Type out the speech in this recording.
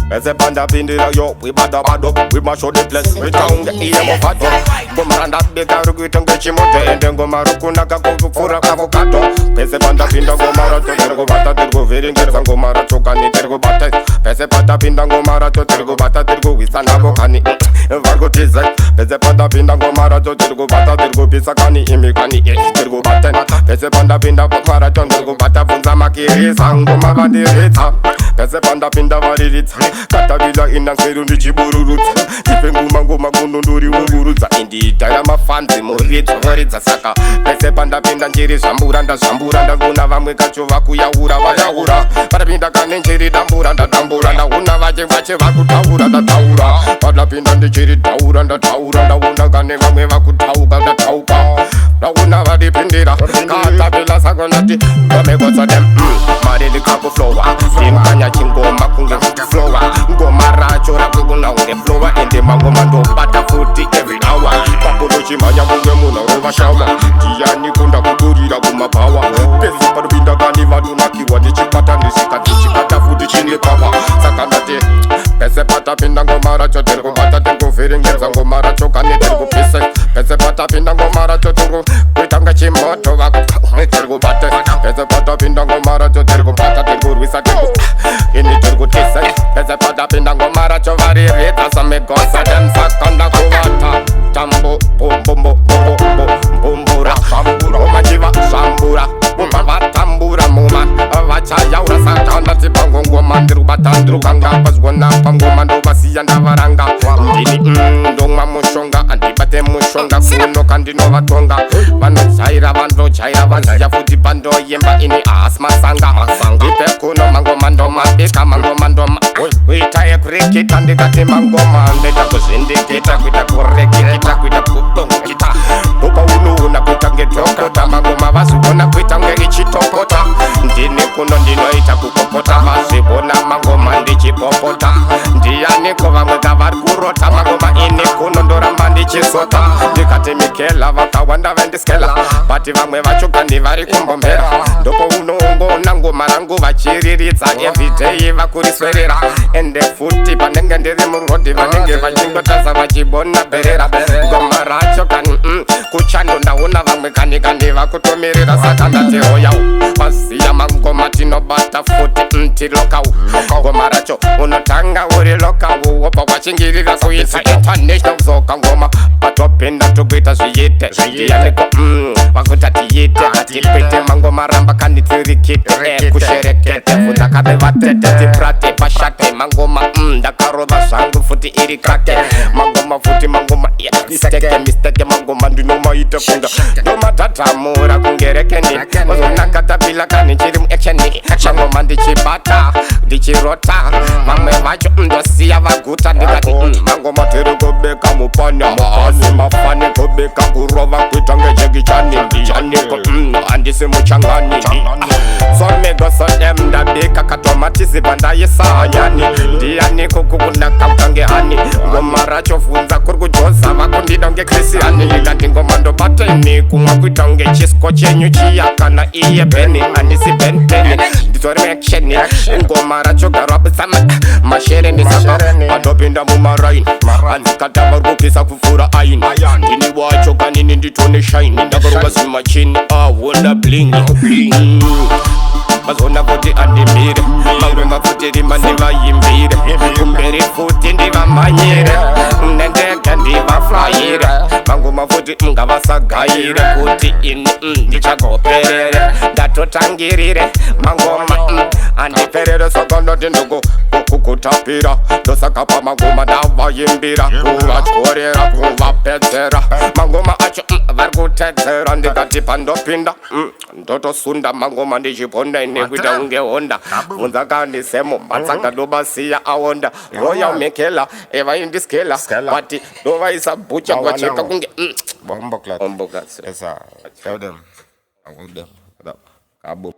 Pese Pandasvika, yo, we bad up, we mash out the place. We down the EM of hot dog. Gomranda bega ruguitan gechimote, and then gomarukuna kaku fura avocado. Pese Pandasvika, gomara to tergo bata tergo verin gersan gomara chokani tergo bata. Pese Pandasvika, gomara to tergo bata tergo wisan avocani. Vargo tizai. Pese Pandasvika, gomara to tergo bata tergo pisakani imikani tergo bata. Pese Pandasvika, gomara to tergo bata funza makiri sangoma bandirita. Pese Pandasvika variritsa. Katavila inanseru ndichibururutsa. Chipenguma ngoma kununduri ungurutsa. Inditaya mafanzi muridza varidza saka. Pese Pandasvika njiri zvamburanda kuna vamwe kacho vakuyaura vayaura. Pandasvika kane njiri damburanda una vache vakutaura ndataura. Pandasvika ndichiri taura ndauna kane vamwe vakutauka ndatauka. Ndauna vadipindira katavila saka ndati komekotsa dem marili kakuflowa inkanya chingoma kunge flowa ngoma racho rakuguna unge flowa ende mangoma ndobata futi every hour papuno chimanya kunge muna rova shawa tiyani kunda kuturira kumapawa pesi Pandasvika kani vadunakiwa ndichipata ndichikata futi chini pawa saka ndati pese Pandasvika ngoma racho tergo bata tergo veringeza ngoma racho kane tergo pese pese Pandasvika ngoma racho tergo kuitanga chimoto vako tergo bata pese Pandasvika ngoma racho tergo bata tergo rwisa tergo ini tergo tisa pese Pandasvika ngoma racho varirita samegosa dem sakanda kuvata tambo bumbura umajiva shambura vatambura muma vachayaura sakanda tipango ngoma ndirubata ndirukanga pazgona pangoma ndovasiya ndavaranga ndini ndomwa mushonga andibate mushonga kuno kandinovatonga vanojaira vanziya futi pandoyemba ini asmasanga ipe kuno mangoma ndomabika mangoma ndoma uita yekureketa ndikati mangoma ndeta kuzvindikita kuita kurekekita kuita kudongita dopa unoona kuita ngedhokota mangoma vazivona kuita nge ichitopota ndini kuno ndinoita kukokota vazivona mangoma ndichipopota ndiyaniko vamwe kavari kurota mangoma ini kuno ndoramba ndichisota ndikati mikela vakawanda vendiskela bati vamwe vacho kandi vari kumbombera ndoko unoongona ngoma rangu vachiriridza everyday vakuriswerera ende futi panenge ndiri murodhi vanenge vachingotaza vachibona berera ngoma racho kani kuchando ndaona vamwe kani vakutomerera saka ndati hoyawo vaziya mangoma tinobata futi tilokawo ngoma racho unotanga uri lokawo wopa wachingirira kuita international zoka ngoma patopinda tokuita zviyite ndiyaniko vakuta tiyite atipite mangoma ramba kanitsirikite kusherekete fundakabe vatete tiprate pashate mangoma ndakarova zvangu futi iri krake mangoma futi mangoma mistake mangoma ndinomaita kunda ndomatatamura kungerekeni ozonakatapila kani chiri muactioni mangoma ndichibata ndichirota vamwe vacho ndosiya vaguta ndikati mangoma tiri kubeka mafani kubeka kurova kuita ngejekichani ndiyaniko handisi muchangani somegosodem ndabika katomatisi pandayisanyani ndiyaniko kukunakautange-hani ngoma racho funza kuri kujoza vakundida ngekrisiyani ndikati ngoma ndobateni kumwa kuita ngechisko chenyu chiyakana iye beni handisi benteni nditori muactioni ngoma racho garwabisama mashere ndisaka patopinda mumaraini handikata vari kupisa kufura aini ndini wacho kanini nditone shaini ndakarova zvimachini awona blingi vazona kuti andimire mangoma futi rima ndivayimbire kumberi futi ndivamanyire nendege ndivaflayire mangoma futi ngavasagayire kuti ini ndichagoperere ndatotangirire mangoma andiperere saka ndoti ndoko kukutapira ndosakapa mangoma ndavayimbira kuvatorera kuvapedzera mangoma acho vari kutedzera ndikati pandopinda ndotosunda mangoma ndichiponda inekuita unge honda unza kandisemo matsanga ndobasiya awonda royal mekela evaindiskela bati ndovaisa bhucha ngwacheka kunge Bomboklat. Bomboklat. Yes, sir. Tell them. I want them. Kabo.